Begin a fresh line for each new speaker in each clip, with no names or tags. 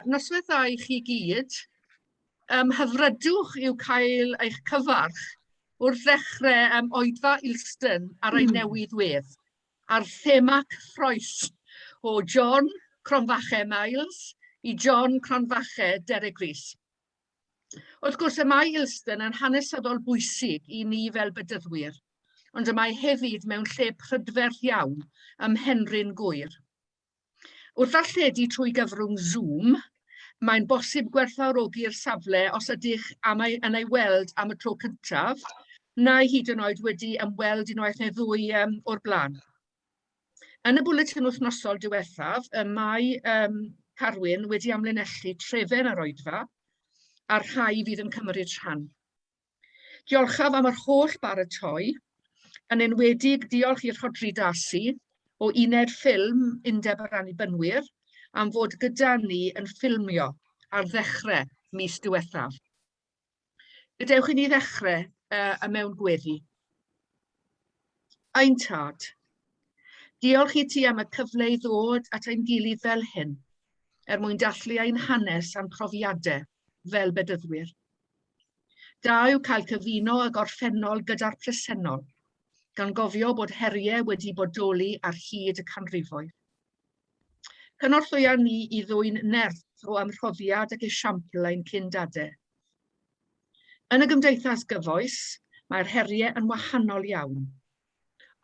noswaith dda i chi gyd. Hyfrydwch i'w cael eich cyfarch wrth ddechrau Oedfa Ilston ar ei newydd wedd, a'r thema cyffroes o John Myles i John Derek Rees. Wrth gwrs, y mae Ilston yn hanesyddol bwysig i ni fel bedyddwyr, ond y mae hefyd mewn lle prydferth iawn ym Mhenrhyn Gwyr. Wrth darlledu trwy gyfrwng Zoom, mae'n bosib gwerthfawrogi'r safle os ydych yn ei weld am y tro cyntaf, neu hyd yn oed wedi ymweld unwaith neu ddwy o'r blaen. Yn y bwletin wythnosol diwethaf, mae Carwyn wedi amlinellu trefen yr Oedfa, a'r rhai fydd yn cymryd rhan. Diolchaf am yr holl baratoi, yn enwedig diolch i'r Rhodridasi o uned ffilm Undeb yr Annibynwyr am fod gyda ni yn ffilmio ar ddechrau mis diwethaf. Gadewch i ni ddechrau mewn gweddi. Ein tad, diolch i ti am y cyfle i ddod at ein gilydd fel hyn, mwyn dathlu ein hanes a'n profiadau fel bedyddwyr. Da yw cael cyfuno y gorffennol gyda'r presennol, gan gofio bod heriau wedi bodoli ar hyd y canrifoedd. Cynorthwya ni i ddwyn nerth o ymroddiad ac esiampl ein cyndadau. Yn y gymdeithas gyfoes, mae'r heriau yn wahanol iawn,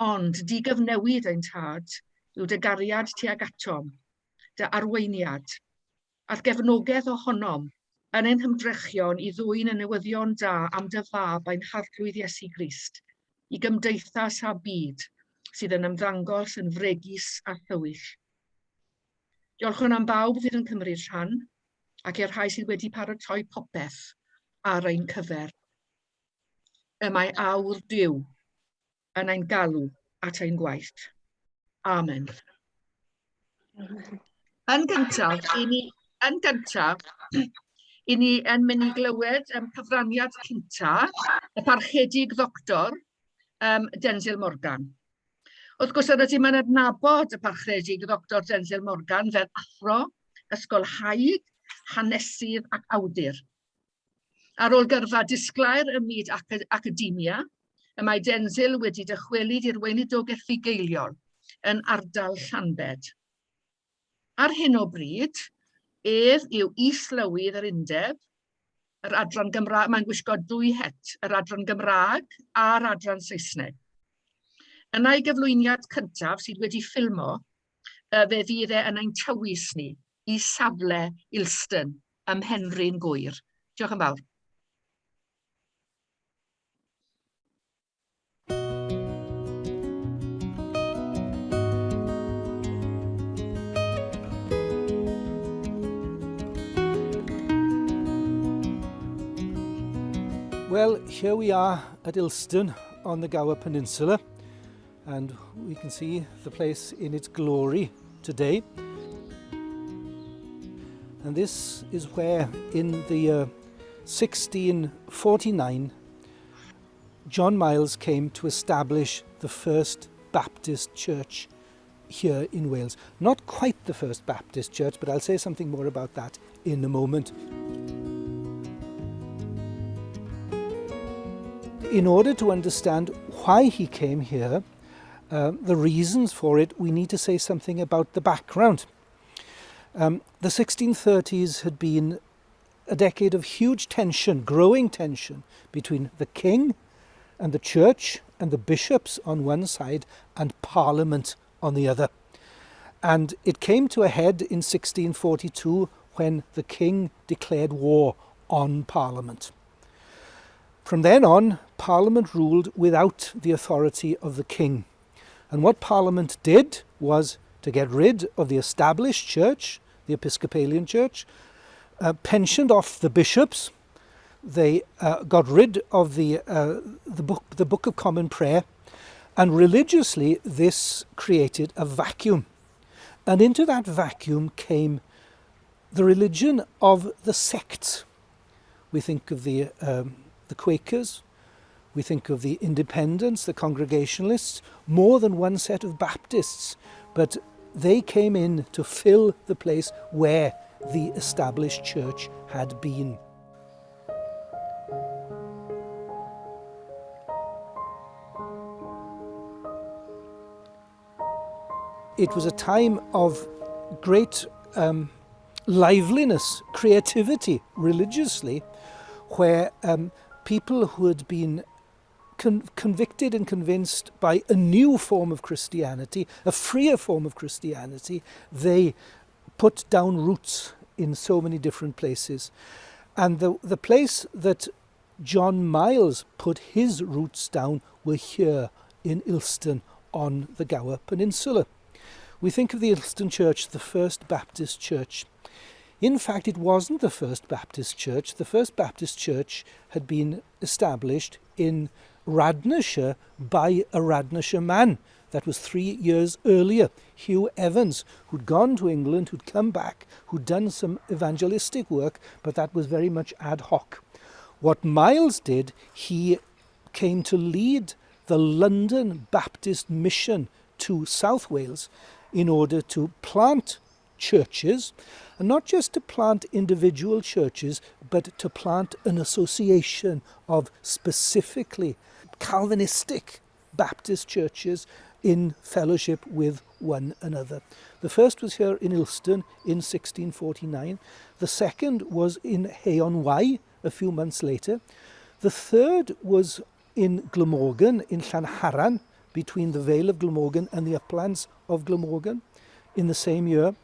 ond digyfnewid ein tad yw dy gariad tuag atom, dy arweiniad, a'r gefnogaeth ohonom yn ein hymdrechion i ddwyn y newyddion da am dy fab ein harglwydd Iesu Grist, i gymdeithas a byd sydd yn ymddangos yn fregus a thywyll. Diolch am bawb fydd yn cymryd rhan, ac i'r rhai sydd wedi paratoi popeth ar ein cyfer. Y mae awr Duw yn ein galw at ein gwaith. Amen. Yn gyntaf, i ni yn mynd i glywed cyfraniad cynta, y parchedig Dr Densil Morgan. Wrth gwrs, ydy mae'n adnabod y parchedig Dr Densil Morgan fel athro, ysgolhaig, hanesydd ac awdur. Ar ôl gyrfa disglair ym myd academia, y mae Densil wedi dychwelyd i'r weinidogaeth fugeiliol yn ardal Llanbed. Ar hyn o bryd, ef yw is-lywydd yr Undeb, yr adran Gymraeg, mae'n gwisgo dwy het, yr adran Gymraeg a'r adran Saesneg. Yn ei gyflwyniad cyntaf sydd wedi ffilmo, fe fydd yn ein tywys ni i safle Ilston ym Mhenrhyn Gwyr. Diolch yn fawr.
Well, here we are at Ilston on the Gower Peninsula, and we can see the place in its glory today. And this is where, in the year 1649, John Myles came to establish the first Baptist church here in Wales. Not quite the first Baptist church, but I'll say something more about that in a moment. In order to understand why he came here, the reasons for it, we need to say something about the background. The 1630s had been a decade of huge tension, growing tension, between the king and the church and the bishops on one side and Parliament on the other. And it came to a head in 1642 when the king declared war on Parliament. From then on, Parliament ruled without the authority of the king. And what Parliament did was to get rid of the established church, the Episcopalian church, pensioned off the bishops. They got rid of the Book of Common Prayer, and religiously this created a vacuum. And into that vacuum came the religion of the sects. We think of the Quakers, we think of the Independents, the Congregationalists, more than one set of Baptists, but they came in to fill the place where the established church had been. It was a time of great liveliness, creativity religiously, where people who had been convicted and convinced by a new form of Christianity, a freer form of Christianity, they put down roots in so many different places. And the place that John Myles put his roots down were here in Ilston on the Gower Peninsula. We think of the Ilston Church, the first Baptist church. In fact, it wasn't the first Baptist church. The first Baptist church had been established in Radnorshire by a Radnorshire man. That was 3 years earlier. Hugh Evans, who'd gone to England, who'd come back, who'd done some evangelistic work, but that was very much ad hoc. What Myles did, he came to lead the London Baptist mission to South Wales in order to plant churches, and not just to plant individual churches, but to plant an association of specifically Calvinistic Baptist churches in fellowship with one another. The first was here in Ilston in 1649. The second was in Hay-on-Wye a few months later. The third was in Glamorgan, in Llanharan, between the Vale of Glamorgan and the uplands of Glamorgan in the same year.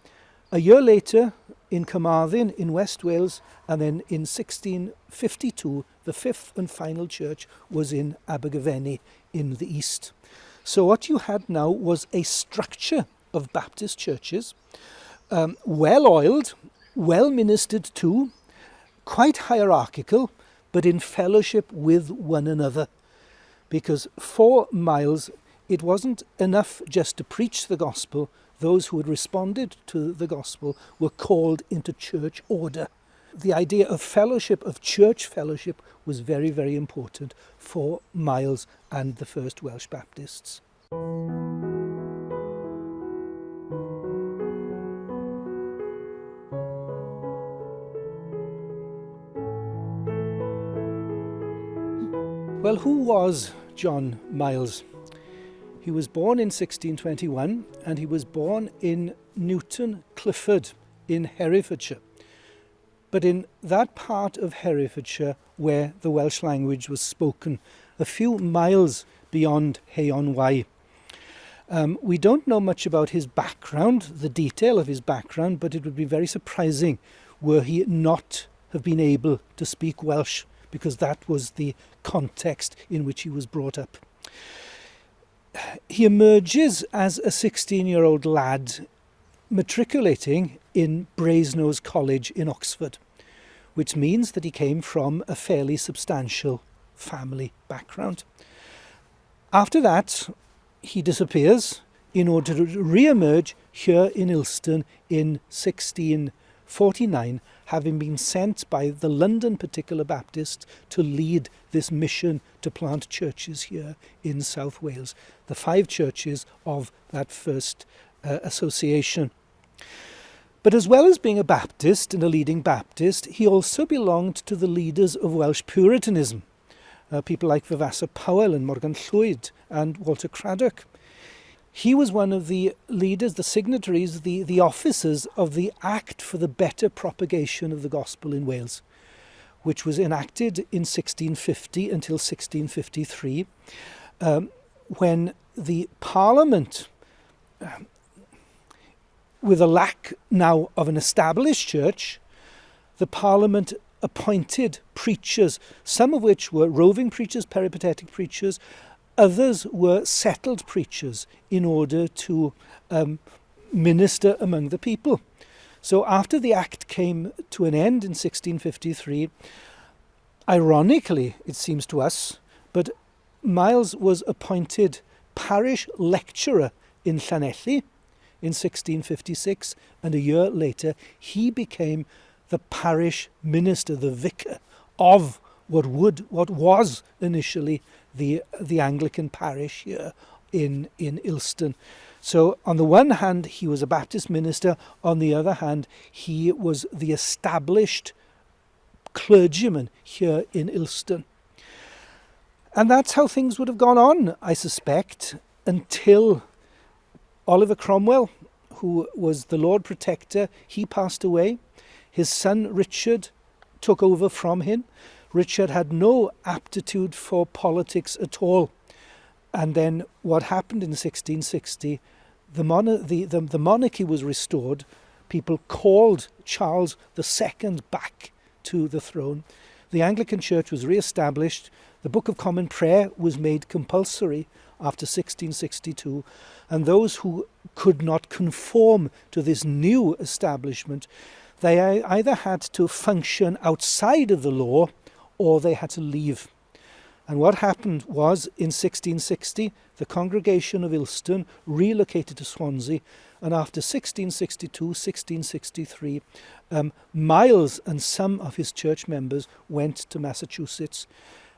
A year later, in Carmarthen in West Wales, and then in 1652, the fifth and final church was in Abergavenny in the east. So what you had now was a structure of Baptist churches, well-oiled, well-ministered to, quite hierarchical, but in fellowship with one another. Because for Myles, it wasn't enough just to preach the gospel. Those who had responded to the gospel were called into church order. The idea of fellowship, of church fellowship, was very, very important for Myles and the first Welsh Baptists. Well, who was John Myles? He was born in 1621, and he was born in Newton Clifford in Herefordshire. But in that part of Herefordshire where the Welsh language was spoken, a few miles beyond Hay-on-Wye. We don't know much about his background, the detail of his background, but it would be very surprising were he not have been able to speak Welsh, because that was the context in which he was brought up. He emerges as a 16-year-old lad matriculating in Brasenose College in Oxford, which means that he came from a fairly substantial family background. After that, he disappears in order to re-emerge here in Ilston in 1649, having been sent by the London Particular Baptists to lead this mission to plant churches here in South Wales, the 5 churches of that first association. But as well as being a Baptist and a leading Baptist, he also belonged to the leaders of Welsh Puritanism, people like Vavasor Powell and Morgan Llwyd and Walter Craddock. He was one of the leaders, the signatories, the officers of the Act for the Better Propagation of the Gospel in Wales, which was enacted in 1650 until 1653, when the Parliament, with a lack now of an established church, the Parliament appointed preachers, some of which were roving preachers, peripatetic preachers. Others were settled preachers in order to minister among the people. So after the Act came to an end in 1653, ironically, it seems to us, but Myles was appointed parish lecturer in Llanelli in 1656, and a year later he became the parish minister, the vicar of what was initially the Anglican parish here in Ilston. So on the one hand, he was a Baptist minister. On the other hand, he was the established clergyman here in Ilston. And that's how things would have gone on, I suspect, until Oliver Cromwell, who was the Lord Protector, he passed away. His son Richard took over from him. Richard had no aptitude for politics at all. And then what happened in 1660, the monarchy was restored. People called Charles II back to the throne. The Anglican Church was re-established. The Book of Common Prayer was made compulsory after 1662, and those who could not conform to this new establishment, they either had to function outside of the law or they had to leave. And what happened was, in 1660, the congregation of Ilston relocated to Swansea, and after 1662, 1663, Myles and some of his church members went to Massachusetts,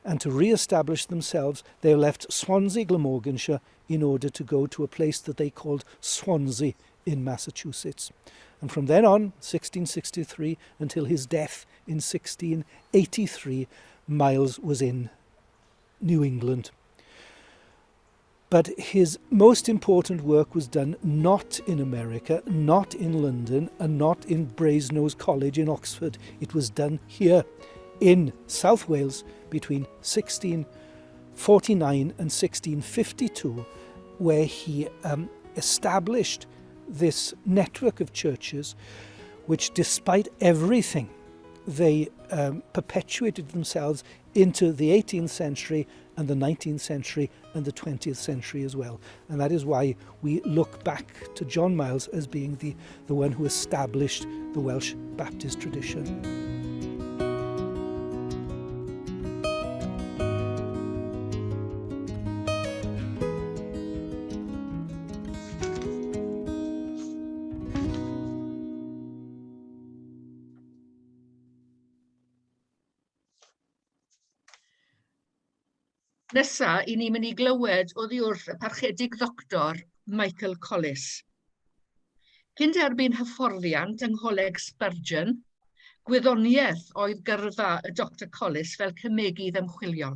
and to re-establish themselves, they left Swansea, Glamorganshire, in order to go to a place that they called Swansea in Massachusetts. And from then on, 1663, until his death in 1683, Myles was in New England. But his most important work was done not in America, not in London, and not in Brasenose College in Oxford. It was done here in South Wales between 1649 and 1652, where he established this network of churches which, despite everything, they perpetuated themselves into the 18th century and the 19th century and the 20th century as well. And that is why we look back to John Myles as being the one who established the Welsh Baptist tradition.
Nesa, i ni'n mynd i glywed oddi wrth y parchedig ddoctor Michael Collis. Cyn derbyn hyfforddiant yng Ngholeg Spurgeon, gwyddoniaeth oedd gyrfa y Dr Collis fel cymegydd ymchwil.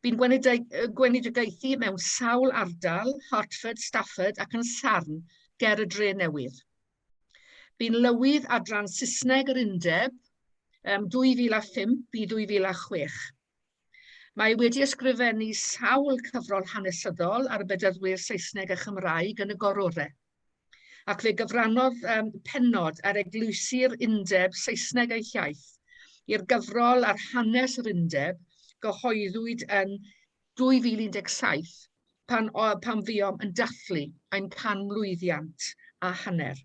Bu'n gwenedigaethu mewn sawl ardal, Hertford, Stafford ac yn Sarn ger y Dre Newydd. Bu'n lywydd adran Saesneg yr Undeb 2005 i 2006. Mae wedi ysgrifennu sawl cyfrol hanesyddol ar y bedyddwyr Saesneg a Chymraeg yn y gororau, ac fe gyfrannodd pennod ar Eglwysi'r Undeb Saesneg a'i Llaeth i'r gyfrol ar hanes yr Undeb gyhoeddwyd yn 2017 pan fuom yn dathlu ein canmlwyddiant a hanner.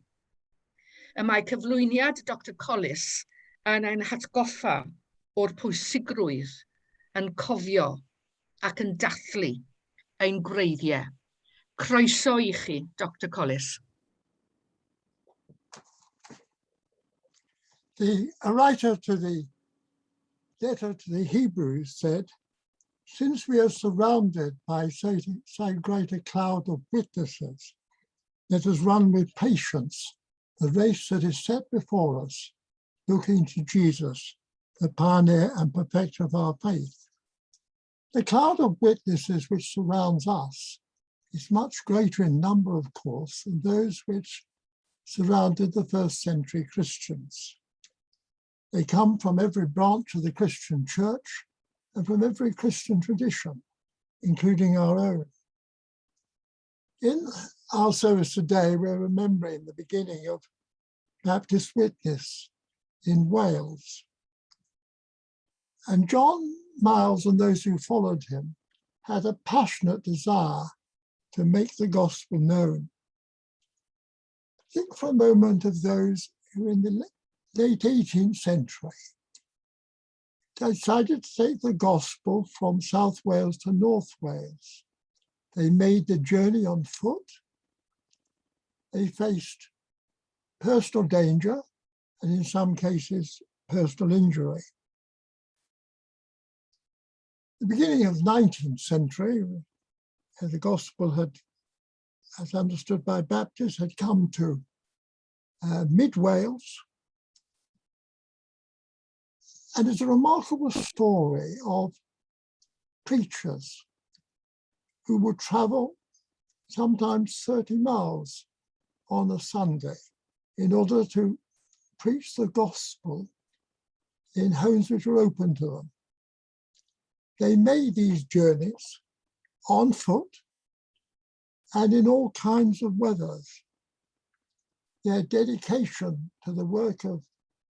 Y mae cyflwyniad Dr Collis yn ein hatgoffa o'r pwysigrwydd yn cofio ac yn dathlu ein gwreiddiau. Croeso i chi, Dr Collis.
The writer to the letter to the Hebrews said, "Since we are surrounded by so great a cloud of witnesses, let us run with patience the race that is set before us, looking to Jesus, the pioneer and perfecter of our faith." The cloud of witnesses which surrounds us is much greater in number, of course, than those which surrounded the first century Christians. They come from every branch of the Christian church and from every Christian tradition, including our own. In our service today, we're remembering the beginning of Baptist witness in Wales. And John Myles and those who followed him had a passionate desire to make the gospel known. Think for a moment of those who in the late 18th century decided to take the gospel from South Wales to North Wales. They made the journey on foot. They faced personal danger and in some cases personal injury. The beginning of the 19th century, the gospel had as understood by Baptists, had come to mid Wales. And it's a remarkable story of preachers who would travel sometimes 30 miles on a Sunday in order to preach the gospel in homes which were open to them. They made these journeys on foot and in all kinds of weathers. Their dedication to the work of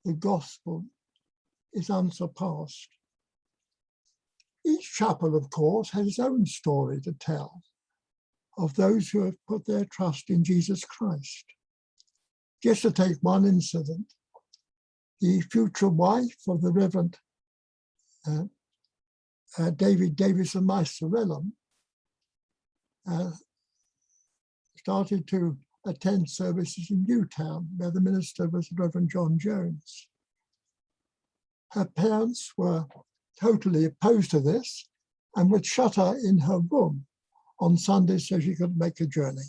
the gospel is unsurpassed. Each chapel, of course, has its own story to tell of those who have put their trust in Jesus Christ. Just to take one incident, the future wife of the Reverend David Davis of Mysorellum started to attend services in Newtown, where the minister was Reverend John Jones. Her parents were totally opposed to this and would shut her in her room on Sundays so she could make a journey.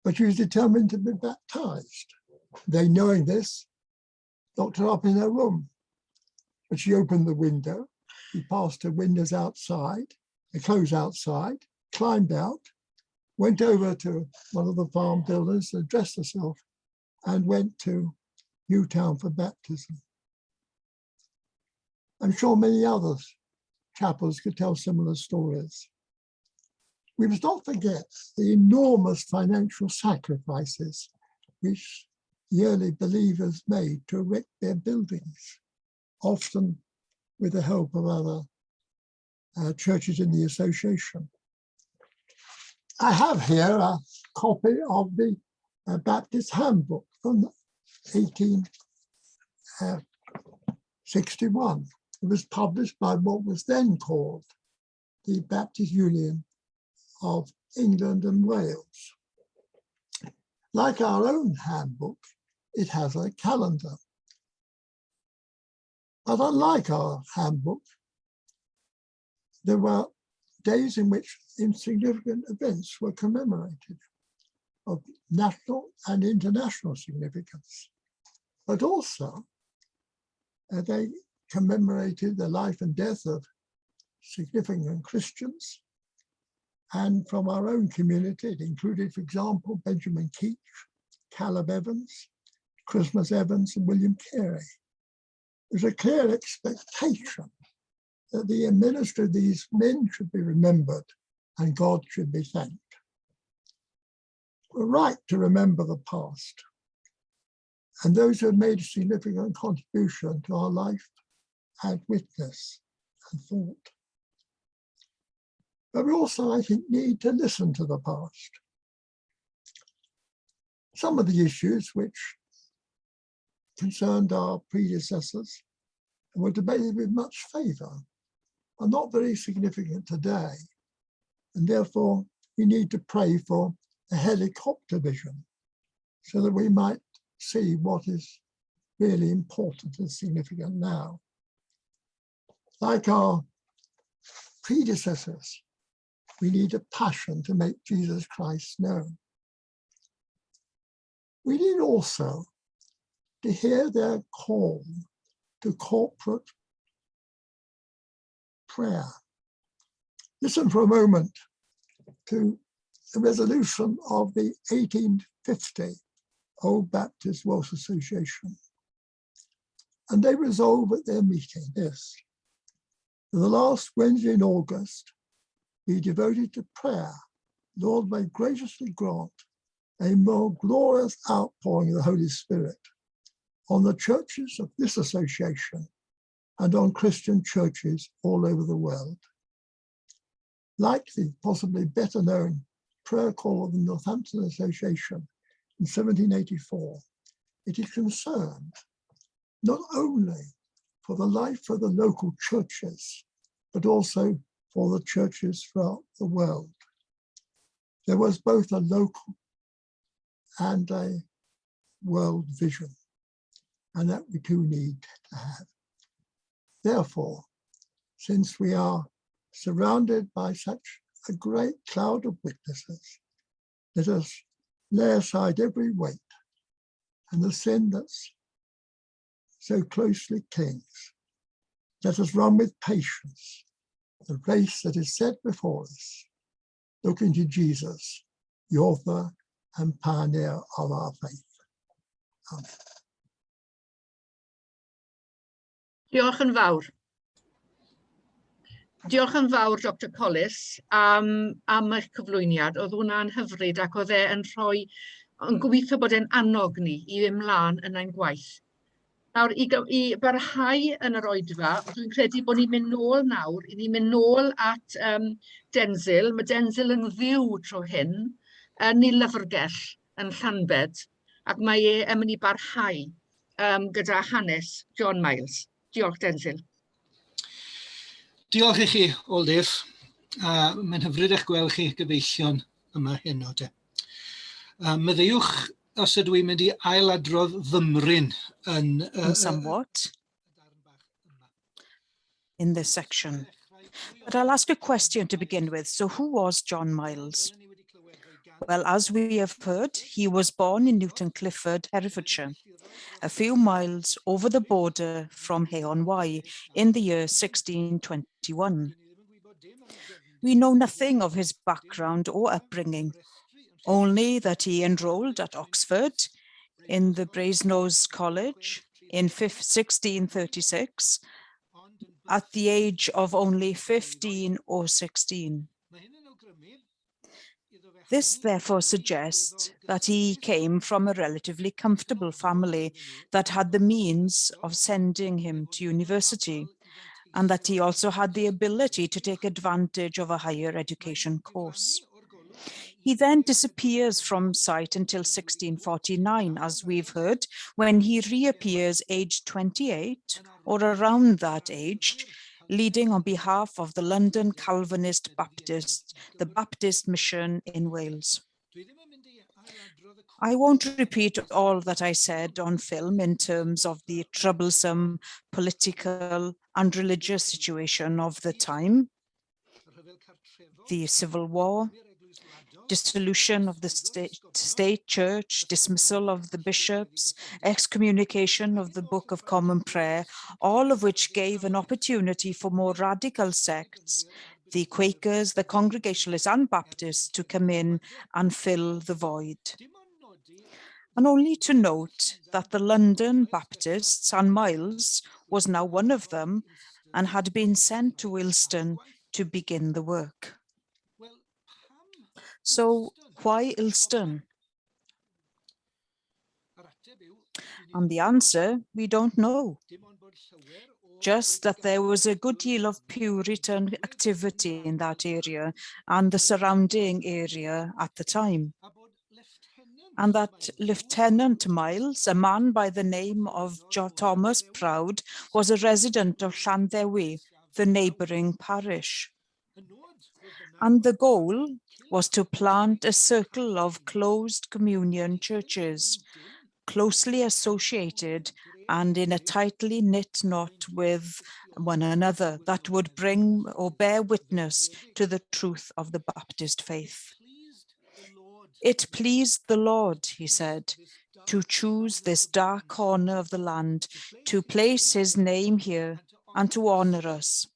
But she was determined to be baptized. They, knowing this, locked her up in her room. But she opened the window. She passed her windows outside, the clothes outside, climbed out, went over to one of the farm buildings, dressed herself, and went to Newtown for baptism. I'm sure many other chapels could tell similar stories. We must not forget the enormous financial sacrifices which the early believers made to erect their buildings, often with the help of other churches in the association. I have here a copy of the Baptist Handbook from 1861. It was published by what was then called the Baptist Union of England and Wales. Like our own handbook, it has a calendar. But unlike our handbook, there were days in which insignificant events were commemorated of national and international significance. But also, they commemorated the life and death of significant Christians. And from our own community, it included, for example, Benjamin Keach, Caleb Evans, Christmas Evans, and William Carey. There's a clear expectation that the ministry of these men should be remembered and God should be thanked. We're right to remember the past and those who have made a significant contribution to our life and witness and thought. But we also, I think, need to listen to the past. Some of the issues which concerned our predecessors and were debated with much favour are not very significant today, and therefore we need to pray for a helicopter vision so that we might see what is really important and significant now. Like our predecessors, we need a passion to make Jesus Christ known. We need also to hear their call to corporate prayer. Listen for a moment to the resolution of the 1850 Old Baptist Welsh Association. And they resolve at their meeting this: for the last Wednesday in August, be devoted to prayer. Lord, may graciously grant a more glorious outpouring of the Holy Spirit on the churches of this association and on Christian churches all over the world. Like the possibly better known prayer call of the Northampton Association in 1784, it is concerned not only for the life of the local churches, but also for the churches throughout the world. There was both a local and a world vision, and that we too need to have. Therefore, since we are surrounded by such a great cloud of witnesses, Let us lay aside every weight and the sin that's so closely clings. Let us run with patience the race that is set before us, looking to Jesus, the author and pioneer of our faith. Amen.
Diolch yn fawr. Diolch yn fawr, Dr Collis, am eich cyflwyniad. Oedd hwnna'n hyfryd ac oedd e'n rhoi, yn gobeithio bod e'n annog ni i ddim mlaen yn ein gwaith. Nawr, i barhau yn yr oedfa, dwi'n credu bod ni'n mynd nôl nawr, i ni'n mynd nôl at Densil. Mae Densil yn ddiw tro hyn yn ei lyfrgell yn Llanbed, ac mae yn mynd i barhau gyda hanes John Myles. Diolch, Densil.
Diolch i chi, Olif. Mae'n hyfryd eich gweld chi gyfeillion yma heno te. Meddyliwch os ydw i'n mynd i ailadrodd fymryn yn
somewhat in this section. But I'll ask a question to begin with. So who was John Myles? Well, as we have heard, he was born in Newton Clifford, Herefordshire, a few miles over the border from Hay-on-Wye in the year 1621. We know nothing of his background or upbringing, only that he enrolled at Oxford in the Brasenose College in 1636 at the age of only 15 or 16. This therefore suggests that he came from a relatively comfortable family that had the means of sending him to university, and that he also had the ability to take advantage of a higher education course. He then disappears from sight until 1649, as we've heard, when he reappears aged 28 or around that age, leading on behalf of the London Calvinist Baptist, the Baptist Mission in Wales. I won't repeat all that I said on film in terms of the troublesome political and religious situation of the time, the Civil War, dissolution of the state church, dismissal of the bishops, excommunication of the Book of Common Prayer, all of which gave an opportunity for more radical sects, the Quakers, the Congregationalists and Baptists, to come in and fill the void. And only to note that the London Baptists, and Myles was now one of them, and had been sent to Ilston to begin the work. So why Ilston? And the answer, we don't know. Just that there was a good deal of Puritan activity in that area and the surrounding area at the time. And that Lieutenant Myles, a man by the name of Thomas Proud, was a resident of Llanddewi, the neighbouring parish. And the goal was to plant a circle of closed communion churches, closely associated and in a tightly knit knot with one another, that would bring or bear witness to the truth of the Baptist faith. It pleased the Lord, he said, to choose this dark corner of the land, to place his name here and to honour us,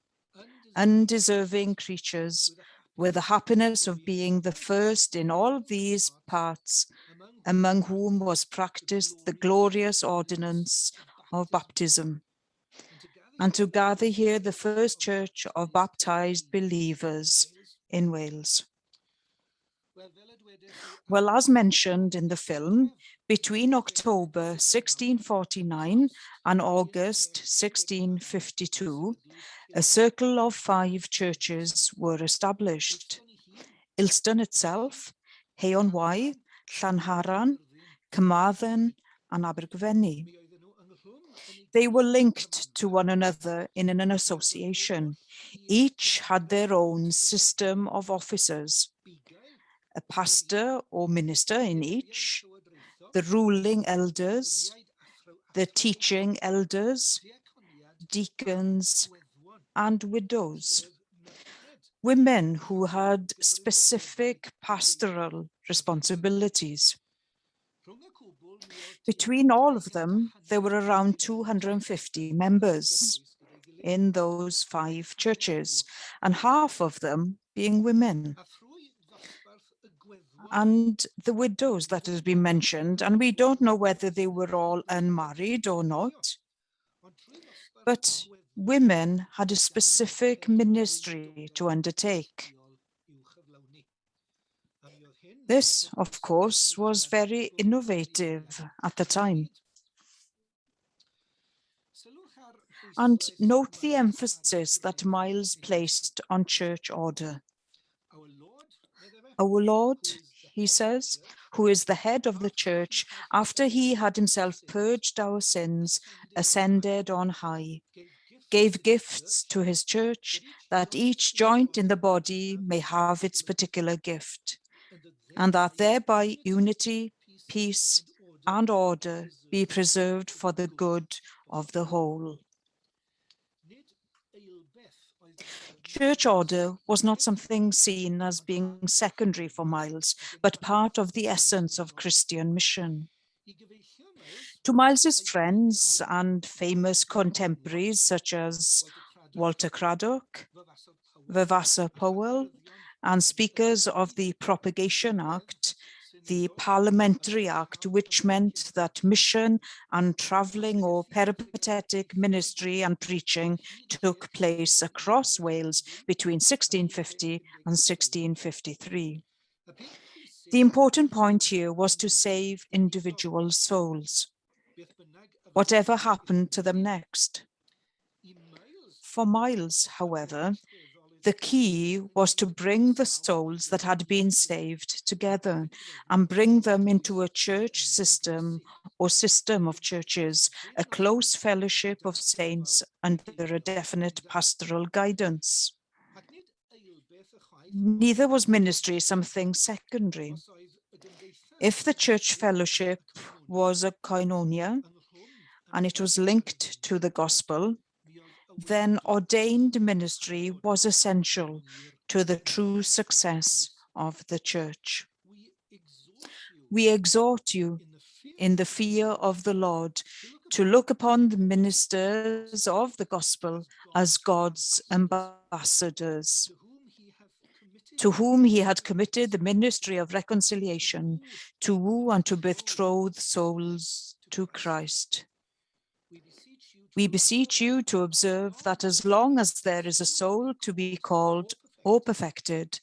undeserving creatures, with the happiness of being the first in all these parts, among whom was practiced the glorious ordinance of baptism, and to gather here the first church of baptized believers in Wales. Well, as mentioned in the film, between October 1649 and August 1652, a circle of 5 churches were established. Ilston itself, Hay-on-Wye, Llanharan, Carmarthen and Abergavenny. They were linked to one another in an association. Each had their own system of officers, a pastor or minister in each, the ruling elders, the teaching elders, deacons, and widows. Women who had specific pastoral responsibilities. Between all of them, there were around 250 members in those 5 churches, and half of them being women. And the widows that has been mentioned, and we don't know whether they were all unmarried or not, but women had a specific ministry to undertake. This, of course, was very innovative at the time. And note the emphasis that Myles placed on church order. Our Lord, he says, who is the head of the church, after he had himself purged our sins, ascended on high, gave gifts to his church, that each joint in the body may have its particular gift, and that thereby unity, peace, and order be preserved for the good of the whole. Church order was not something seen as being secondary for Myles, but part of the essence of Christian mission. To Myles's friends and famous contemporaries such as Walter Craddock, Vavasor Powell, and speakers of the Propagation Act, the Parliamentary Act, which meant that mission and travelling or peripatetic ministry and preaching took place across Wales between 1650 and 1653. The important point here was to save individual souls, whatever happened to them next. For Myles, however, the key was to bring the souls that had been saved together and bring them into a church system or system of churches, a close fellowship of saints under a definite pastoral guidance. Neither was ministry something secondary. If the church fellowship was a koinonia and it was linked to the gospel, then ordained ministry was essential to the true success of the church. We exhort you in the fear of the Lord to look upon the ministers of the gospel as God's ambassadors, to whom he had committed the ministry of reconciliation, to woo and to betroth souls to Christ. We beseech you to observe that as long as there is a soul to be called or perfected,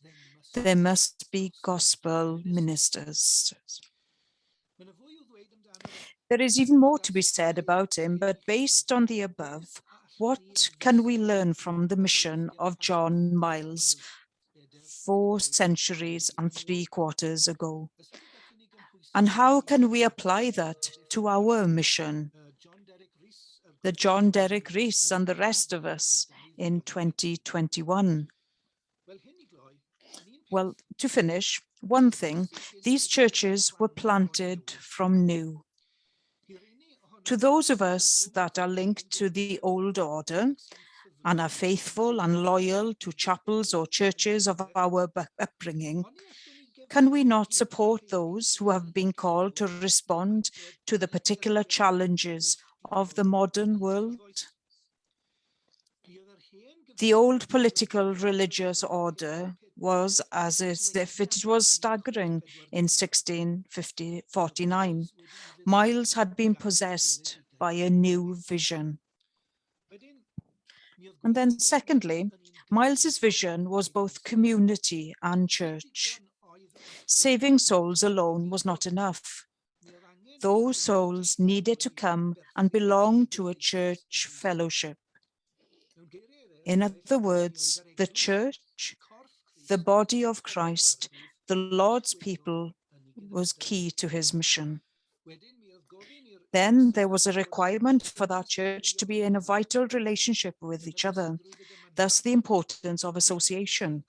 there must be gospel ministers. There is even more to be said about him, but based on the above, what can we learn from the mission of John Myles 4 centuries and 3/4 ago? And how can we apply that to our mission? The John Derek Rees and the rest of us in 2021. Well, to finish, one thing, these churches were planted from new. To those of us that are linked to the old order and are faithful and loyal to chapels or churches of our upbringing, can we not support those who have been called to respond to the particular challenges of the modern world? The old political religious order was as if it was staggering in 1649. Myles had been possessed by a new vision. And then secondly, Myles's vision was both community and church. Saving souls alone was not enough. Those souls needed to come and belong to a church fellowship. In other words, the church, the body of Christ, the Lord's people, was key to his mission. Then there was a requirement for that church to be in a vital relationship with each other, thus the importance of association.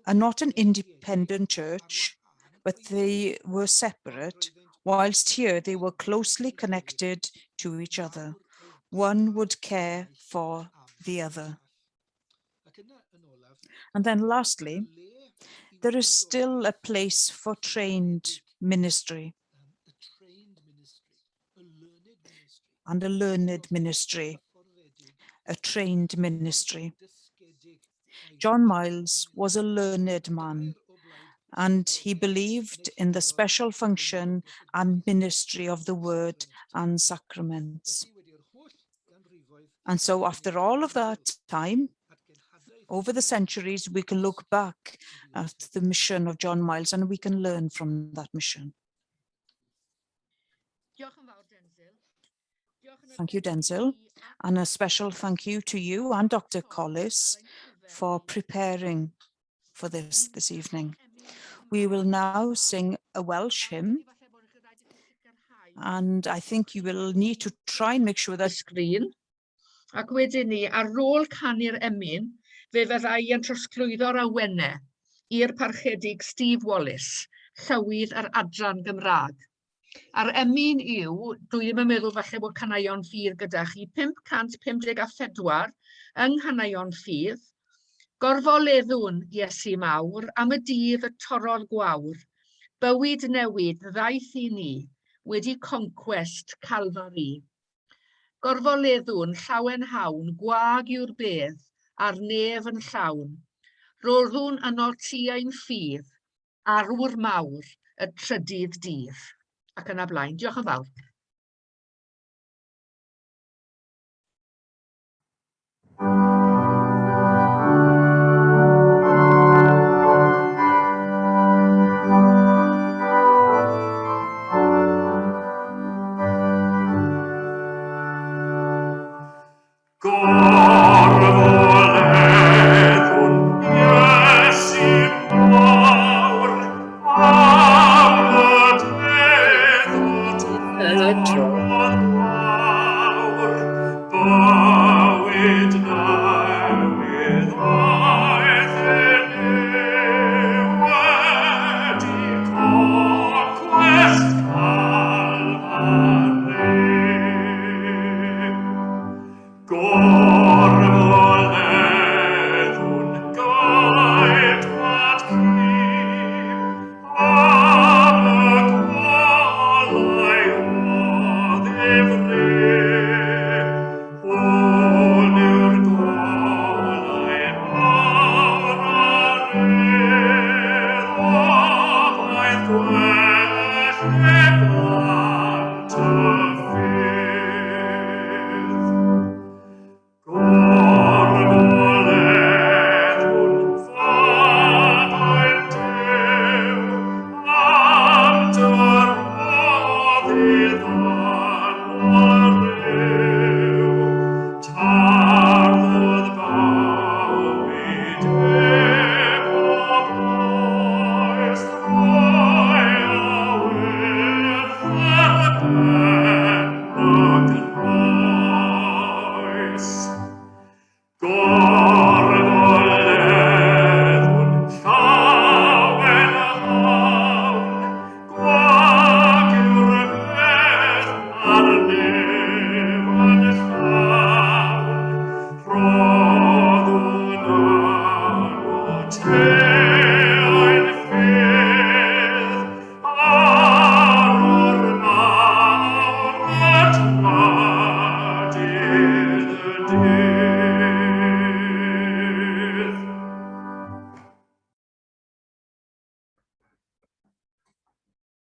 And not an independent church, but they were separate, whilst here they were closely connected to each other. One would care for the other. And then lastly, there is still a place for trained ministry and a learned ministry, a trained ministry. John Myles was a learned man, and he believed in the special function and ministry of the word and sacraments. And so after all of that time, over the centuries, we can look back at the mission of John Myles and we can learn from that mission. Thank you, Densil, and a special thank you to you and Dr. Collis for preparing for this evening. We will now sing a Welsh hymn, and I think you will need to try and make sure that
sgrin. Ac wedyn ni, ar ôl canu'r emyn, fe fyddai yn trosglwyddo'r awennau i'r parchedig Steve Wallace, llywydd yr adran Gymraeg. A'r emyn yw, dwi ddim yn meddwl falle bod caneuon ffydd gyda chi, 554 yng Nghaneuon Ffydd, gorfoleddwn Iesu Mawr am y dydd y torrodd gwawr, bywyd newid ddaeth i ni, wedi conquest Calvary. Gorfoleddwn llawen hawn, gwag yw'r bedd, a'r nef yn llawn. Roddwn yno ti ein ffydd, arwr mawr, y trydydd dydd. Ac yna blaen. Diolch yn fawr.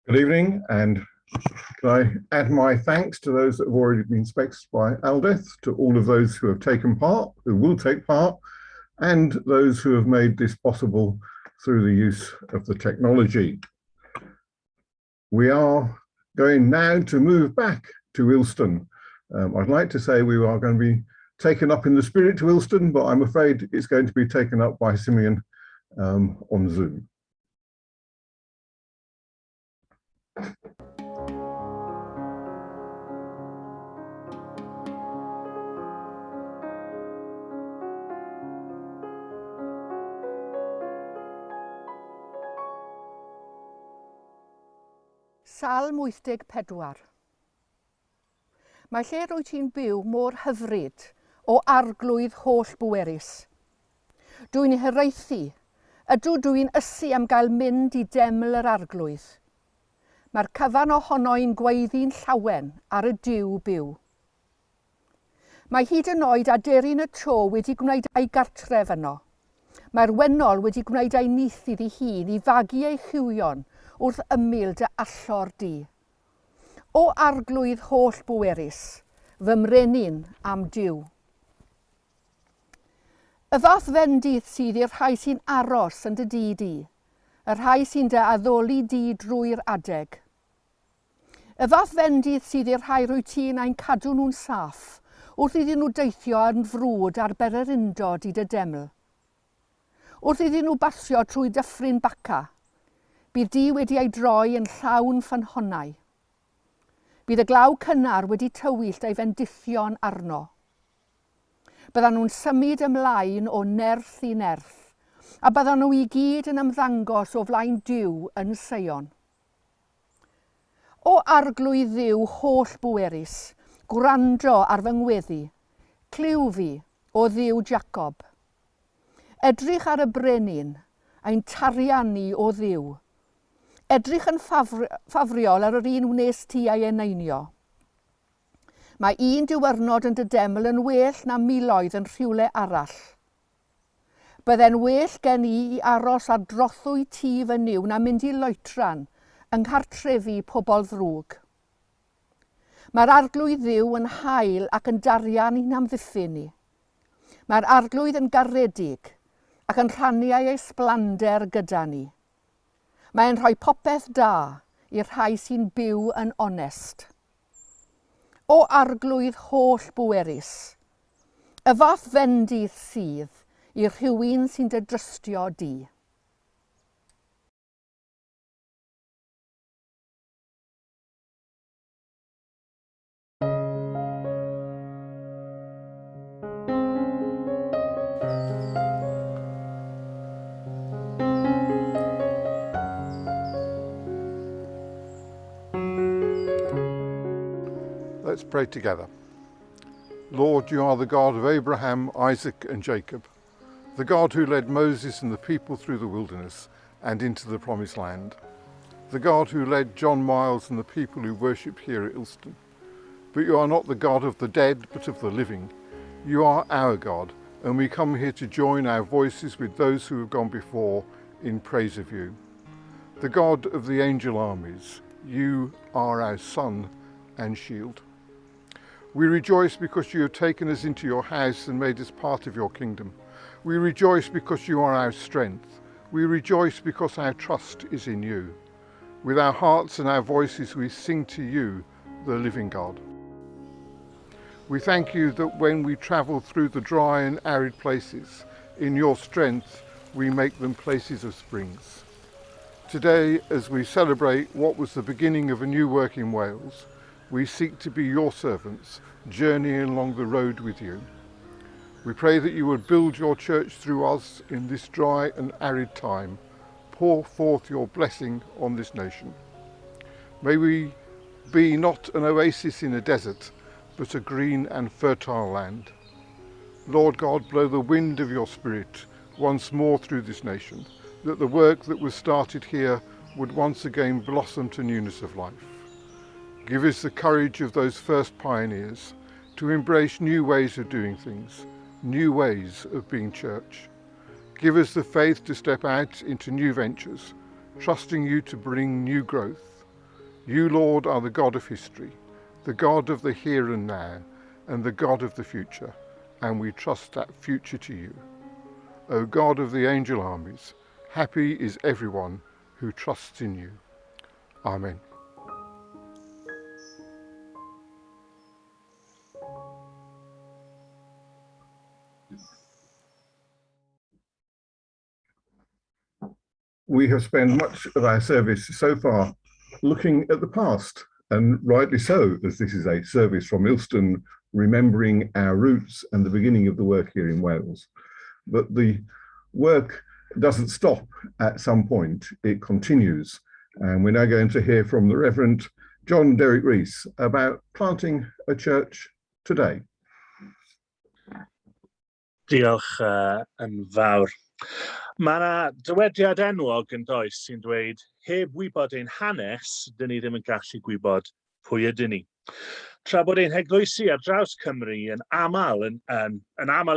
Good evening, and can I add my thanks to those that have already been spoken by Aldith, to all of those who have taken part, who will take part, and those who have made this possible through the use of the technology. We are going now to move back to Ilston. I'd like to say we are going to be taken up in the spirit to Ilston, but I'm afraid it's going to be taken up by Simeon on Zoom.
Salm 84. Mae lle rwy ti'n byw mor hyfryd o arglwydd holl bwerus. Dwi'n hiraethu Ydw dwi'n ysu am gael mynd I deml yr arglwydd. Mae'r cyfan ohono'n gweiddi'n llawen ar y diw byw. Mae hyd yn oed aderyn y tro wedi gwneud ei gartref yno. Mae'r wennol wedi gwneud ei nith iddi hun I fagu ei chywion wrth ymyl dy allor di. O arglwydd holl bwerus, fy mrenin am diw. Y fath fendith sydd i'r rhai sy'n aros yn dy di di, y rhai sy'n dy addoli di drwy'r adeg. Y fath fendith sydd i'r rhai rwy ti'n ein cadw nhw'n saff, wrth iddyn nhw deithio yn frwd ar berer undod I dy deml. Wrth iddyn nhw basio trwy dyffryn baca, bydd di wedi ei droi yn llawn ffynhonnau. Bydd y glaw cynnar wedi tywyllt ei fendithion arno. Byddan nhw'n symud ymlaen o nerth I nerth, a byddan nhw I gyd yn ymddangos o flaen diw yn Seion. O arglwydd ddiw holl bwerus, gwrando ar fy ngweddi, cliw fi o ddiw Jacob. Edrych ar y brenin, ein tariannu o ddiw. Edrych yn ffafriol ar yr un wnes ti ei eneinio. Mae un diwyrnod yn dy deml yn well na miloedd yn rhywle arall. Bydde'n well gen I aros ar drothwy ti fynyw na mynd I loetran yng nghartrefi pobl ddrwg. Mae'r arglwydd ddiw yn hael ac yn darian i'n amddiffyn ni. Mae'r arglwydd yn garedig ac yn rhannu ei ysblander gyda ni. Mae'n rhoi popeth da i'r rhai sy'n byw yn onest. O arglwydd holl bwerus, y fath fendith sydd i'r rhywun sy'n dy drystio di.
Let's pray together. Lord, you are the God of Abraham, Isaac and Jacob, the God who led Moses and the people through the wilderness and into the promised land, the God who led John Myles and the people who worship here at Ilston. But you are not the God of the dead, but of the living. You are our God, and we come here to join our voices with those who have gone before in praise of you. The God of the angel armies, you are our sun and shield. We rejoice because you have taken us into your house and made us part of your kingdom. We rejoice because you are our strength. We rejoice because our trust is in you. With our hearts and our voices we sing to you, the living God. We thank you that when we travel through the dry and arid places, in your strength we make them places of springs. Today, as we celebrate what was the beginning of a new work in Wales, we seek to be your servants, journeying along the road with you. We pray that you would build your church through us in this dry and arid time. Pour forth your blessing on this nation. May we be not an oasis in a desert, but a green and fertile land. Lord God, blow the wind of your Spirit once more through this nation, that the work that was started here would once again blossom to newness of life. Give us the courage of those first pioneers to embrace new ways of doing things, new ways of being church. Give us the faith to step out into new ventures, trusting you to bring new growth. You, Lord, are the God of history, the God of the here and now, and the God of the future, and we trust that future to you. O God of the angel armies, happy is everyone who trusts in you. Amen. We have spent much of our service so far looking at the past, and rightly so, as this is a service from Ilston, remembering our roots and the beginning of the work here in Wales. But the work doesn't stop at some point, it continues. And we're now going to hear from the Reverend John Derek Rees about planting a church today.
Diolch yn fawr. Mae yna dywediad enwog yn does sy'n dweud, heb wybod ein hanes, dyn ni ddim yn gallu gwybod pwy ydyn ni. Tra bod ein heglwysi ar draws Cymru yn aml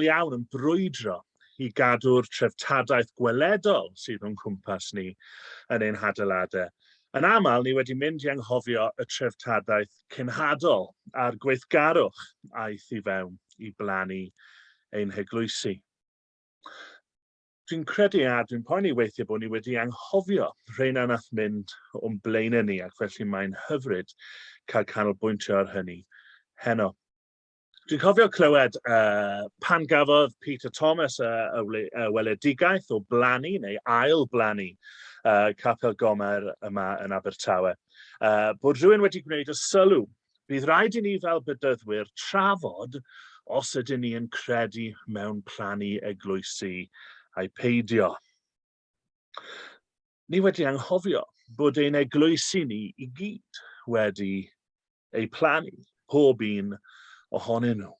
iawn yn brwydro i gadw'r treftadaeth gweledol sydd o'n cwmpas ni yn ein hadeiladau. Yn aml, ni wedi mynd i anghofio y treftadaeth cynhadol a'r gweithgarwch aeth i fewn i blannu ein heglwysi. Dwi'n credu a dwi'n poeni weithio bod ni wedi anghofio rheina nath mynd o'n blaenau ni ac felly mae'n hyfryd cael canolbwyntio ar hynny heno. Dwi'n cofio clywed pan gafodd Peter Thomas y weledigaeth o blannu neu ail blannu capel Gomer yma yn Abertawe. Bod rhywun wedi gwneud y sylw, bydd rhaid i ni fel bydyddwyr trafod os ydyn ni yn credu mewn plannu eglwysi a'i peidio. Ni wedi anghofio bod ein eglwysi ni i gyd wedi ei plannu, pob un ohonyn nhw.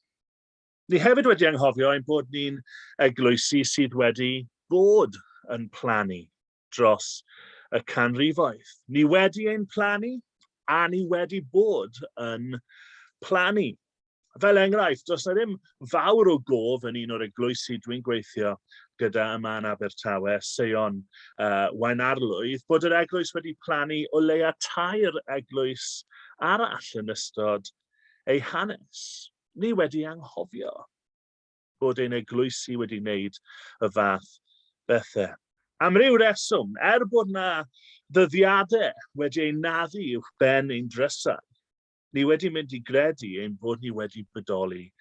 Ni hefyd wedi anghofio ein bod ni'n eglwysi sydd wedi bod yn plannu dros y canrifoedd. Ni wedi ein plannu a ni wedi bod yn plannu. Fel enghraifft, does na ddim fawr o gof yn un o'r eglwysi dwi'n gweithio gyda yma yn Abertawe, Seion Waenarlwydd, bod yr eglwys wedi plannu o leia 2 eglwys arall yn ystod ei hanes. Ni wedi anghofio bod ein eglwysi wedi wneud y fath bethau. Am ryw reswm, bod na ddyddiadau wedi ei naddu uwch ben ein drysau, ni wedi mynd i gredu ein bod ni wedi bodoli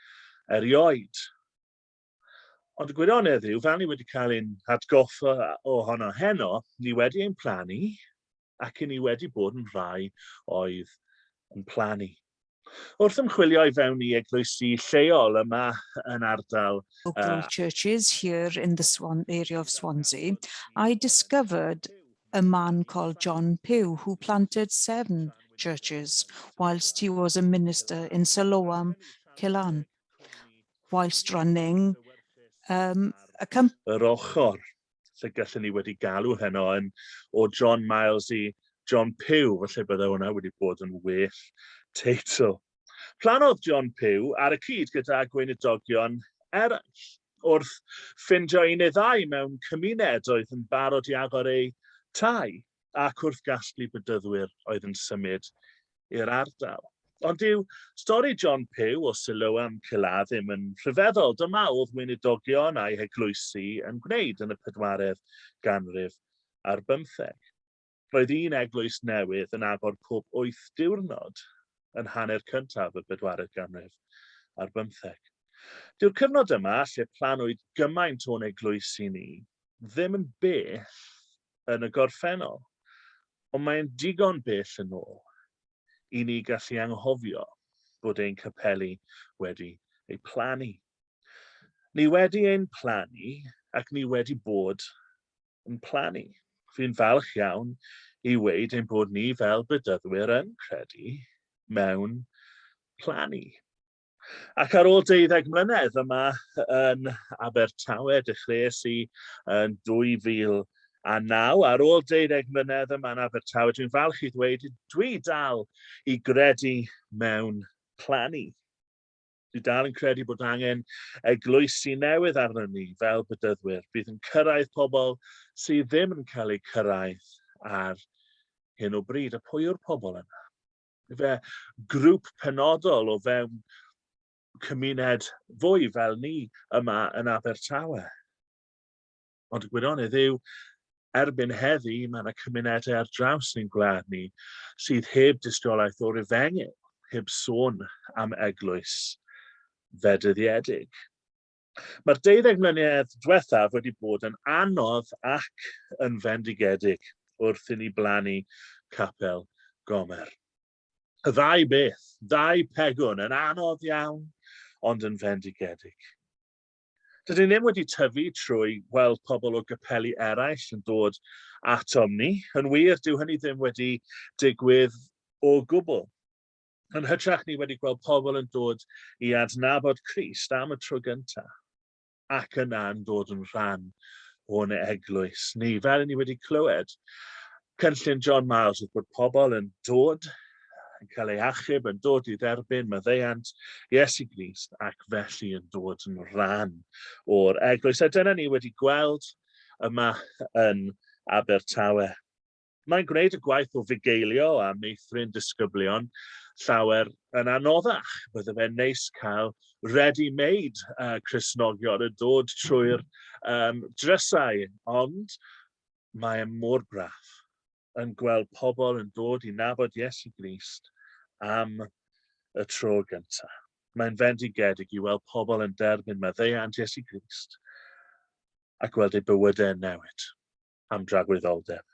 erioed. Ond y gwirionedd yw, fel ni wedi cael ein hatgoffa ohono heno, ni wedi ein plannu ac ni wedi bod yn rhai oedd yn plannu. Wrth ymchwilio i fewn i eglwysi lleol yma yn ardal
local churches here in the area of Swansea, I discovered a man called John Pugh who planted 7 churches whilst he was a minister in Siloam, Cylan, whilst running a company.
Yr ochr, lle gallwn ni wedi galw heno o John Myles i John Pugh, felly bydde hwnna wedi bod yn well teitl. Planodd John Pugh ar y cyd gyda gweiniddogion eraill wrth ffindio un neu ddau mewn cymuned oedd yn barod i agor eu tai ac wrth gasglu bydyddwyr oedd yn symud i'r ardal. Ond dyw stori John Pugh o Siloam Cylan ddim yn rhyfeddol. Dyma oedd weinidogion a'i heglwysi yn gwneud yn y 4edd ganrif ar 15. Roedd un eglwys newydd yn agor pob 8 diwrnod yn hanner cyntaf y 4edd ganrif ar 15. Dyw'r cyfnod yma lle planwyd gymaint o'n eglwysi ni ddim yn bell yn y gorffennol, ond mae'n digon bell yn ôl i ni gallu anghofio bod ein capeli wedi ei plannu. Ni wedi ein plannu ac ni wedi bod yn plannu. Fi'n falch iawn i weid ein bod ni fel bydyddwyr yn credu mewn plannu. Ac ar ôl 12 mlynedd yma yn Abertawe, dechreuais i yn 2009, ar ôl 12 mlynedd yma yn Abertawe, dwi'n falch i ddweud, dwi dal i gredu mewn plannu. Dwi dal yn credu bod angen eglwysi newydd arno ni fel bydyddwyr, bydd yn cyrraedd pobl sydd ddim yn cael eu cyrraedd ar hyn o bryd. A pwy yw'r pobl yna? Fe grŵp penodol o fewn cymuned fwy fel ni yma yn Abertawe. Ond y gwirionedd yw, erbyn heddi, mae yna cymunedau ar draws ein gwlad ni sydd heb dystiolaeth o'r Efengyl, heb sôn am eglwys fedyddiedig. Mae'r 12 mlynedd diwethaf wedi bod yn anodd ac yn fendigedig wrth i ni blannu capel Gomer. Y ddau beth, 2 pegwn yn anodd iawn, ond yn fendigedig. Dydyn ni ddim wedi tyfu trwy gweld pobl o gapeli eraill yn dod atom ni. Yn wir, dyw hynny ddim wedi digwydd o gwbl. Yn hytrach ni wedi gweld pobl yn dod i adnabod Crist am y tro gyntaf, ac yna yn dod yn rhan o'n eglwys ni. Fel ni wedi clywed, cynllun John Myles oedd bod pobl yn dod, yn cael ei achub, yn dod i dderbyn maddeuant Iesu Grist ac felly yn dod yn rhan o'r eglwys. A dyna ni wedi gweld yma yn Abertawe. Mae'n gwneud y gwaith o fugeilio a meithrin disgyblion llawer yn anoddach. Bydde fe'n neis cael ready-made Cristnogion yn dod trwy'r drysau, ond mae'n mor braf yn gweld pobl yn dod i nabod Iesu Grist am y tro gyntaf. Mae'n fendigedig i weld pobl yn derbyn maddeuant Iesu Grist ac gweld eu bywydau yn newid am dragwyddoldeb.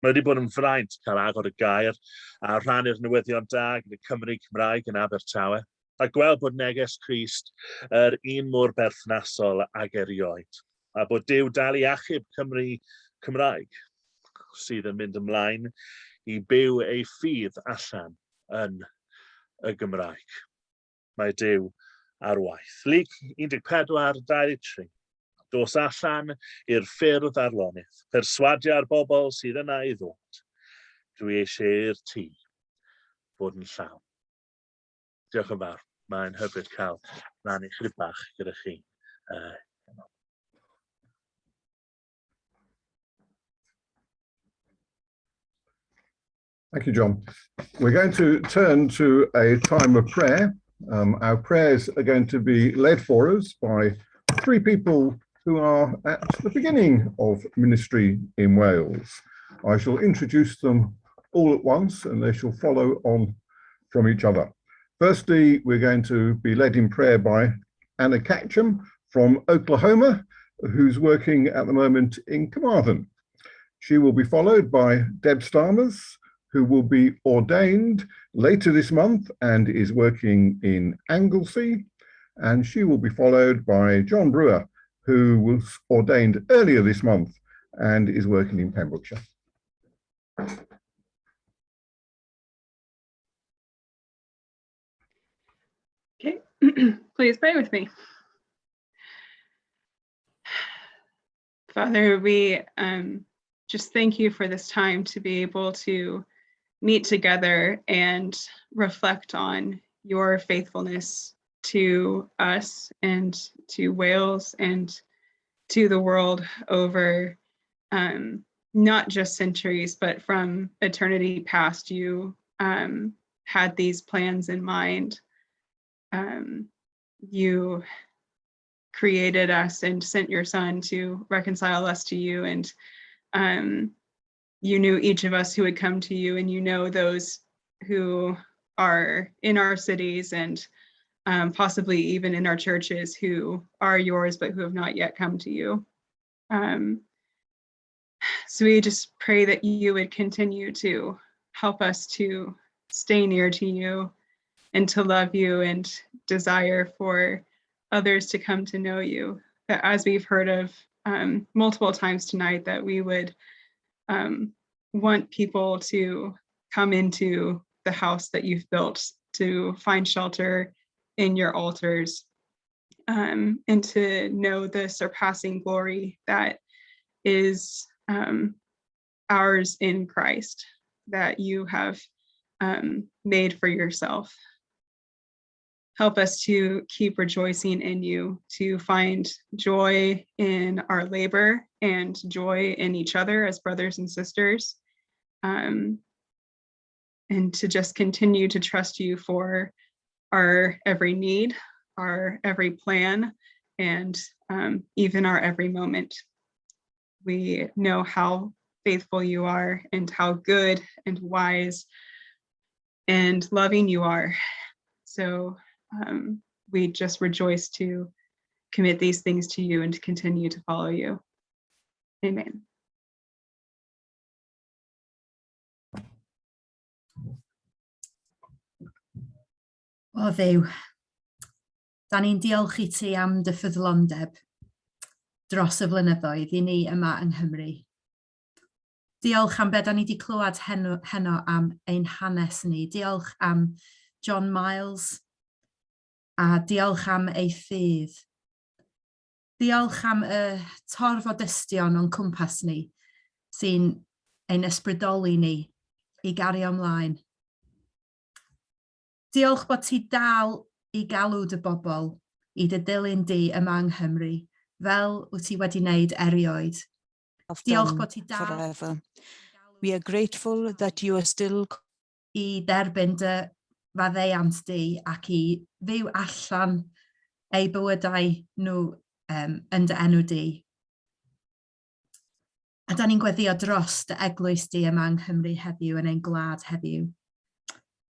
Mae wedi bod yn fraint cael agor y gair a rhannu'r newyddion da gyda Cymru Cymraeg yn Abertawe a gweld bod neges Crist yr un mor berthnasol ag erioed a bod Duw dal i achub Cymru Cymraeg sydd yn mynd ymlaen i byw ei ffydd allan yn y Gymraeg. Mae Duw ar waith. Luc 14:23. Dos allan i'r ffyrdd arlonydd, perswadia'r bobl sydd yna i ddod. Dwi eisiau i'r tŷ fod yn llawn. Diolch yn fawr. Mae'n hyfryd cael rhannu chydig bach gyda chi.
Thank you, John. We're going to turn to a time of prayer. Our prayers are going to be led for us by three people who are at the beginning of ministry in Wales. I shall introduce them all at once and they shall follow on from each other. Firstly, we're going to be led in prayer by Anna Catcham from Oklahoma, who's working at the moment in Carmarthen. She will be followed by Deb Starmers, who will be ordained later this month and is working in Anglesey. And she will be followed by John Brewer, who was ordained earlier this month and is working in Pembrokeshire.
Okay, please pray with me. Father, we just thank you for this time to be able to meet together and reflect on your faithfulness to us and to Wales and to the world over not just centuries, but from eternity past. You had these plans in mind. You created us and sent your Son to reconcile us to you, and you knew each of us who would come to you, and you know those who are in our cities and possibly even in our churches who are yours, but who have not yet come to you. So we just pray that you would continue to help us to stay near to you and to love you and desire for others to come to know you. That as we've heard of multiple times tonight, that we would want people to come into the house that you've built, to find shelter in your altars, and to know the surpassing glory that is ours in Christ, that you have made for yourself. Help us to keep rejoicing in you, to find joy in our labor and joy in each other as brothers and sisters, and to just continue to trust you for our every need, our every plan, and even our every moment. We know how faithful you are and how good and wise and loving you are. So we just rejoice to commit these things to you and to continue to follow you. Amen.
O Dduw, da ni'n diolch i ti am dy ffyddlondeb dros y flynyddoedd i ni yma yng Nghymru. Diolch am be da ni wedi clywed heno am ein hanes ni. Diolch am John Myles a diolch am ei ffydd. Diolch am y torfodystion o'n cwmpas ni sy'n ein ysbrydoli ni i gario ymlaen. Diolch bod ti dal i galw dy bobl i dy dilyn di yma yng Nghymru, fel wyt ti wedi wneud erioed. Diolch bod ti dal
forever. We are grateful that you are still
i derbyn dy faddeuant di ac i fyw allan eu bywydau nhw yn dy enw di. A da ni'n gweddio dros dy eglwys di yma yng Nghymru heddiw, yn ein gwlad heddiw.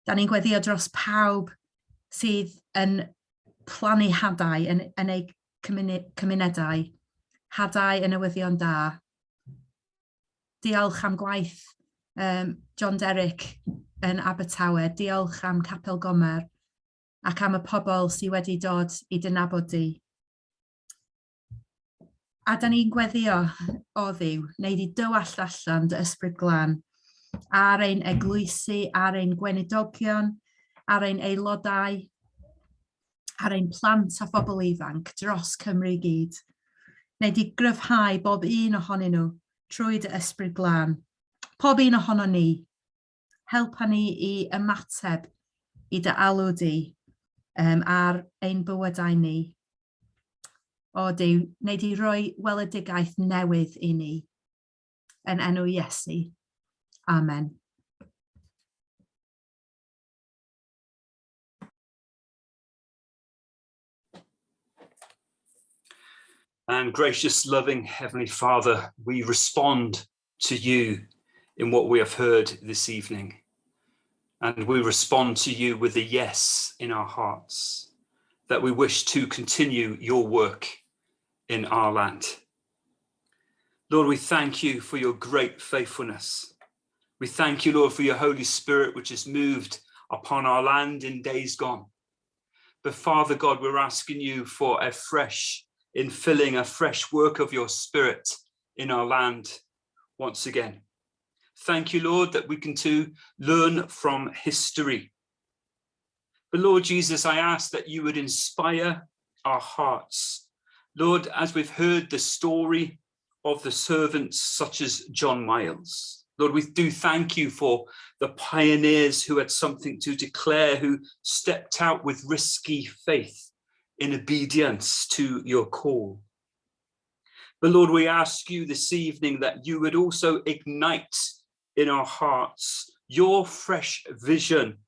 Da ni'n gweddio dros pawb sydd yn plannu hadau yn eu cymunedau, hadau y newyddion da. Diolch am gwaith John Derek yn Abertawe. Diolch am Capel Gomer ac am y pobl sydd wedi dod i dynabod di. A da ni'n gweddio o Dduw, wneud i dywall allan dy ysbryd glân ar ein eglwysi, ar ein gweinidogion, ar ein aelodau, ar ein plant a phobl ifanc dros Cymru i gyd. Wneud i gryfhau bob un ohonyn nhw trwy dy ysbryd glân. Pob un ohono ni, helpa ni i ymateb i dy alw di ar ein bywydau ni. O Duw, wneud i roi weledigaeth newydd i ni. Yn enw Iesu. Amen.
And gracious, loving Heavenly Father, we respond to you in what we have heard this evening. And we respond to you with a yes in our hearts, that we wish to continue your work in our land. Lord, we thank you for your great faithfulness. We thank you, Lord, for your Holy Spirit, which has moved upon our land in days gone. But Father God, we're asking you for a fresh infilling, a fresh work of your Spirit in our land once again. Thank you, Lord, that we can too learn from history. But Lord Jesus, I ask that you would inspire our hearts. Lord, as we've heard the story of the servants such as John Myles, Lord, we do thank you for the pioneers who had something to declare, who stepped out with risky faith in obedience to your call. But Lord, we ask you this evening that you would also ignite in our hearts your fresh vision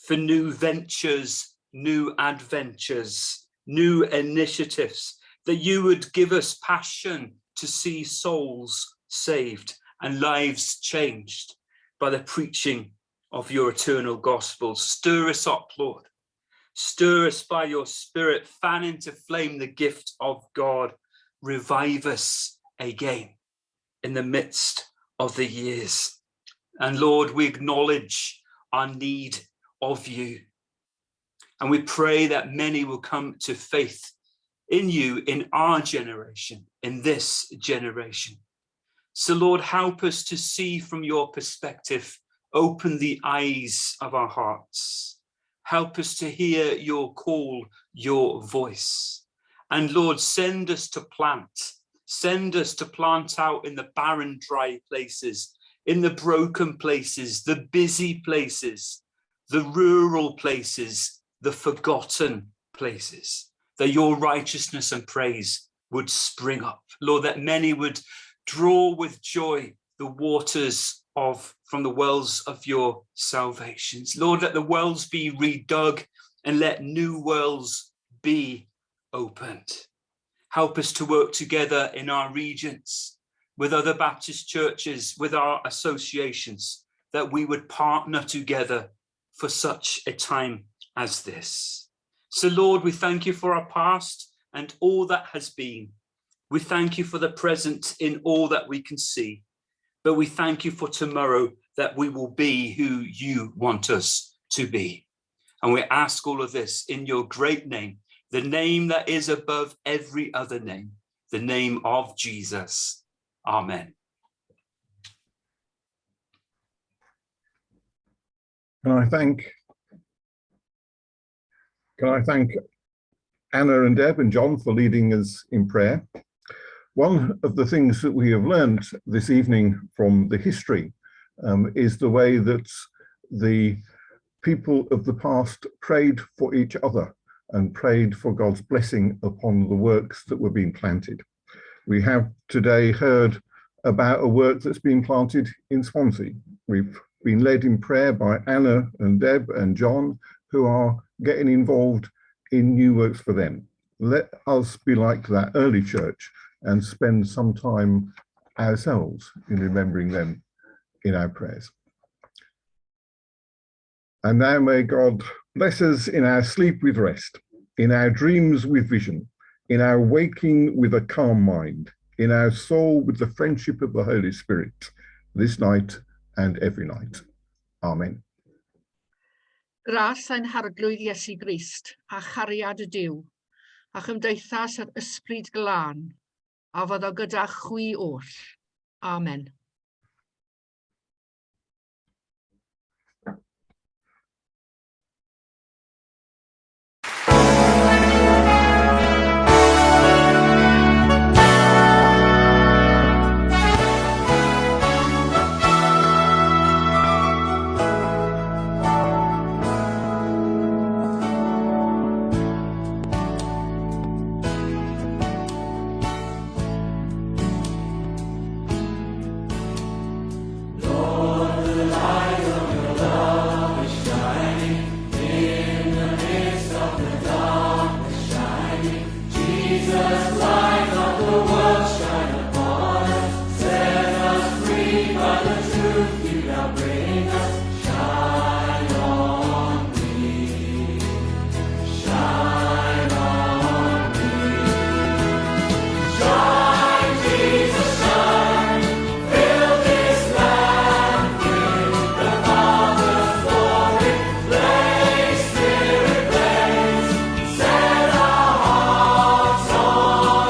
for new ventures, new adventures, new initiatives, that you would give us passion to see souls saved and lives changed by the preaching of your eternal gospel. Stir us up, Lord. Stir us by your Spirit, fan into flame the gift of God. Revive us again in the midst of the years. And Lord, we acknowledge our need of you. And we pray that many will come to faith in you in our generation, in this generation. So Lord, help us to see from your perspective. Open the eyes of our hearts. Help us to hear your call, your voice. And Lord, send us to plant. Send us to plant out in the barren, dry places, in the broken places, the busy places, the rural places, the forgotten places, that your righteousness and praise would spring up. Lord, that many would draw with joy the waters from the wells of your salvations. Lord, let the wells be redug and let new wells be opened. Help us to work together in our regions, with other Baptist churches, with our associations, that we would partner together for such a time as this. So Lord, we thank you for our past and all that has been. We thank you for the present in all that we can see, but we thank you for tomorrow, that we will be who you want us to be. And we ask all of this in your great name, the name that is above every other name, the name of Jesus. Amen.
Can I thank Anna and Deb and John for leading us in prayer. One of the things that we have learned this evening from the history is the way that the people of the past prayed for each other and prayed for God's blessing upon the works that were being planted. We have today heard about a work that's been planted in Swansea. We've been led in prayer by Anna and Deb and John, who are getting involved in new works for them. Let us be like that early church and spend some time ourselves in remembering them in our prayers. And now may God bless us in our sleep with rest, in our dreams with vision, in our waking with a calm mind, in our soul with the friendship of the Holy Spirit, this night and every night. Amen.
Gras ein harglwydd Iesu Grist, a chariad y Duw, a chymdeithas yr ysbryd glân, a fod o gyda chwi oll. Amen.
Set our hearts on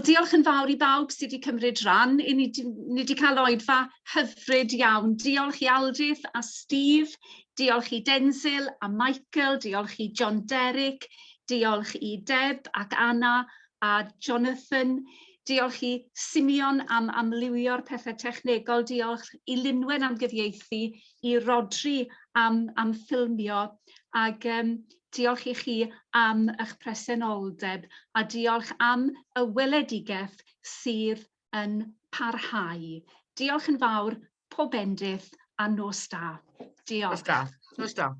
diolch yn fawr I bawb sydd wedi cymryd rhan. Ni wedi cael oedfa hyfryd iawn. Diolch I Aldith a Steve, diolch I Densil a Michael, diolch I John Derek, diolch I Deb ac Anna a Jonathan, diolch I Simeon am amlywio'r pethau technegol, diolch I Linwen am gyfieithu, I Rodri am ffilmio, ac diolch I chi am eich presenoldeb a diolch am y weledigaeth sydd yn parhau. Diolch yn fawr, pob bendith a nos da. Diolch.
Nos da.